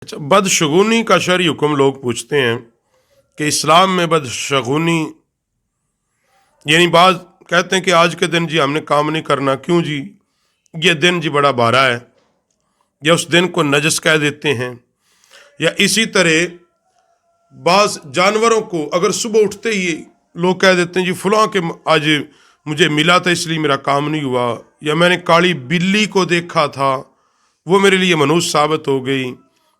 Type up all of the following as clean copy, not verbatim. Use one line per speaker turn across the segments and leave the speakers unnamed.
अच्छा, बदशगुनी का शरई हुक्म लोग पूछते हैं कि इस्लाम में बदशगुनी यानी बाज कहते हैं कि आज के दिन जी हमने काम नहीं करना, क्यों जी, ये दिन जी बड़ा भारा है, या उस दिन को नजस कह देते हैं। या इसी तरह बाज जानवरों को अगर सुबह उठते ही लोग कह देते हैं जी फलां के आज मुझे मिला था इसलिए मेरा काम नहीं हुआ, या मैंने काली बिल्ली को देखा था वो मेरे लिए मनुष्य साबित हो गई,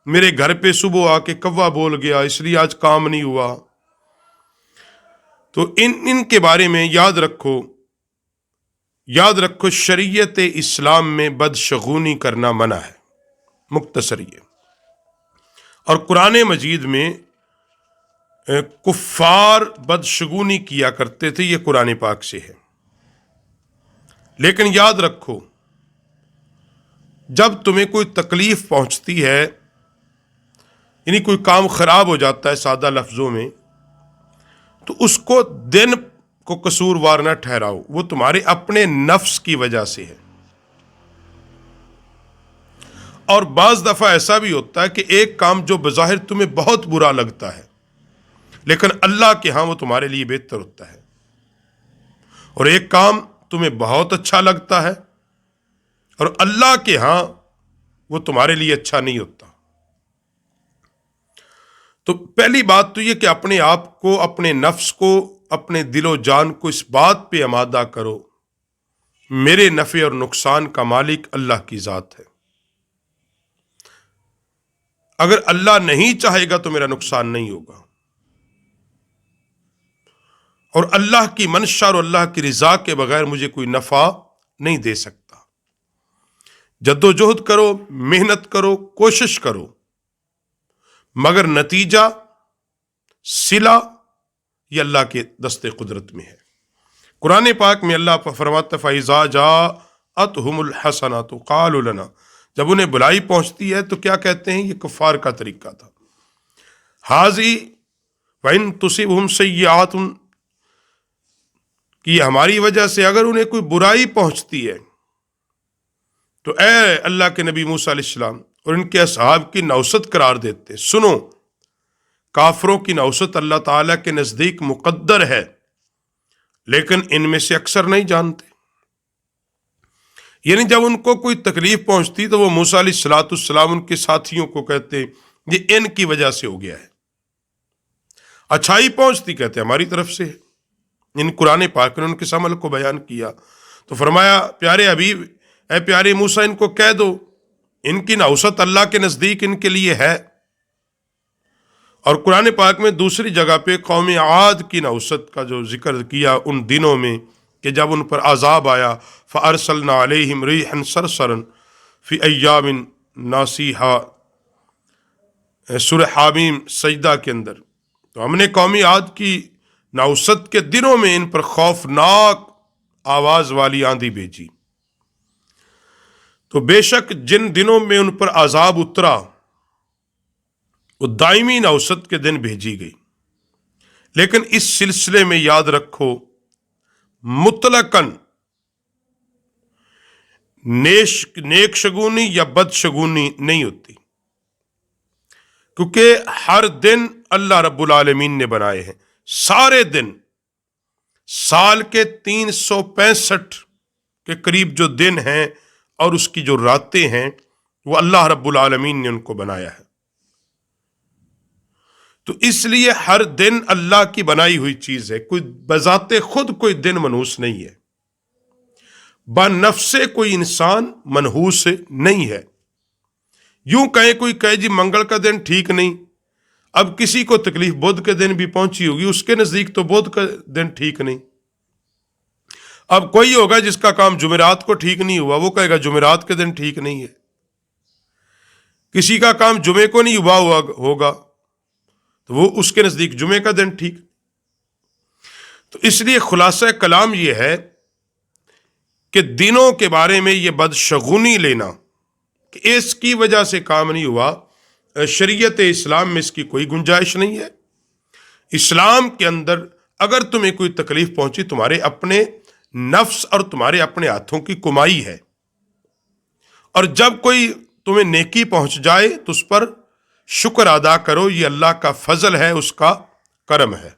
मेरे घर पे सुबह आके कौवा बोल गया इसलिए आज काम नहीं हुआ। तो इनके बारे में याद रखो शरीयत इस्लाम में बदशगुनी करना मना है, मुख्तसर ये। और कुरान मजीद में कुफ्फार बदशगुनी किया करते थे, ये कुरान पाक से है। लेकिन याद रखो जब तुम्हें कोई तकलीफ पहुंचती है, यानी कोई काम खराब हो जाता है सादा लफ्जों में, तो उसको दिन को कसूरवार न ठहराओ, वो तुम्हारे अपने नफ्स की वजह से है। और बाज दफा ऐसा भी होता है कि एक काम जो बज़ाहिर तुम्हें बहुत बुरा लगता है लेकिन अल्लाह के यहां वो तुम्हारे लिए बेहतर होता है, और एक काम तुम्हें बहुत अच्छा लगता है और अल्लाह के यहां वो तुम्हारे लिए अच्छा नहीं होता। तो पहली बात तो ये कि अपने आप को, अपने नफ्स को, अपने दिलो जान को इस बात पे आमादा करो मेरे नफे और नुकसान का मालिक अल्लाह की जात है। अगर अल्लाह नहीं चाहेगा तो मेरा नुकसान नहीं होगा, और अल्लाह की मंशा और अल्लाह की रिजा के बगैर मुझे कोई नफा नहीं दे सकता। जद्दोजहद करो, मेहनत करो, कोशिश करो, मगर नतीजा सिला ये अल्लाह के दस्ते कुदरत में है। कुरान पाक में अल्लाह फरमाता फ़इज़ा जाअतहुमुल हसनातु क़ालू लना, जब उन्हें बुराई पहुंचती है तो क्या कहते हैं, ये कुफ्फार का तरीका था। हाज़ी वइन तुसिबहुम सय्यातुन, कि हमारी वजह से अगर उन्हें कोई बुराई पहुंचती है तो ए अल्लाह के नबी मूसा अलैहिस्सलाम और इनके असहाब की नौसत करार देते, सुनो काफरों की नौसत अल्लाह ताला के नजदीक मुकद्दर है लेकिन इनमें से अक्सर नहीं जानते। यानी जब उनको कोई तकलीफ पहुंचती तो वो मूसा अलैहिस्सलाम उनके साथियों को कहते ये इनकी वजह से हो गया है। अच्छाई पहुंचती कहते हमारी तरफ से है। इन कुरान पाक ने उनके अमल को बयान किया तो फरमाया प्यारे हबीब, ऐ प्यारे मूसा, इनको कह दो इनकी नौसत अल्लाह के नजदीक इनके लिए है। और कुरान पाक में दूसरी जगह पे कौम आद की नौसत का जो जिक्र किया उन दिनों में कि जब उन पर अजाब आया, फ़अरसलना अलैहिम रिहन सरसरन फ़ी अय्यामिन नासीहा, सूरह हामीम सजदा के अंदर। तो हमने कौम आद की नौसत के दिनों में इन पर खौफनाक आवाज वाली आंधी भेजी। तो बेशक जिन दिनों में उन पर अजाब उतरा वो दायमी नौसत के दिन भेजी गई। लेकिन इस सिलसिले में याद रखो मुतलकन नेक शगुनी या बदशगुनी नहीं होती, क्योंकि हर दिन अल्लाह रब्बुल आलमीन ने बनाए हैं। सारे दिन साल के 365 के करीब जो दिन हैं और उसकी जो रातें हैं वो अल्लाह रब्बुल आलमीन ने उनको बनाया है। तो इसलिए हर दिन अल्लाह की बनाई हुई चीज है, कोई बजाते खुद कोई दिन मनहूस नहीं है, बनफ्से कोई इंसान मनहूस नहीं है। यूं कोई कहे जी मंगल का दिन ठीक नहीं, अब किसी को तकलीफ बुध के दिन भी पहुंची होगी, उसके नजदीक तो बुध का दिन ठीक नहीं। अब कोई होगा जिसका काम जुमेरात को ठीक नहीं हुआ, वो कहेगा जुमेरात के दिन ठीक नहीं है। किसी का काम जुमे को नहीं हुआ होगा तो वो उसके नजदीक जुमे का दिन ठीक। तो इसलिए खुलासा कलाम ये है कि दिनों के बारे में ये बदशगुनी लेना कि इसकी वजह से काम नहीं हुआ, शरीयत इस्लाम में इसकी कोई गुंजाइश नहीं है। इस्लाम के अंदर अगर तुम्हें कोई तकलीफ पहुंची, तुम्हारे अपने नफ्स और तुम्हारे अपने हाथों की कमाई है, और जब कोई तुम्हें नेकी पहुंच जाए तो उस पर شکر ادا کرو، یہ اللہ کا فضل ہے، اس کا کرم ہے۔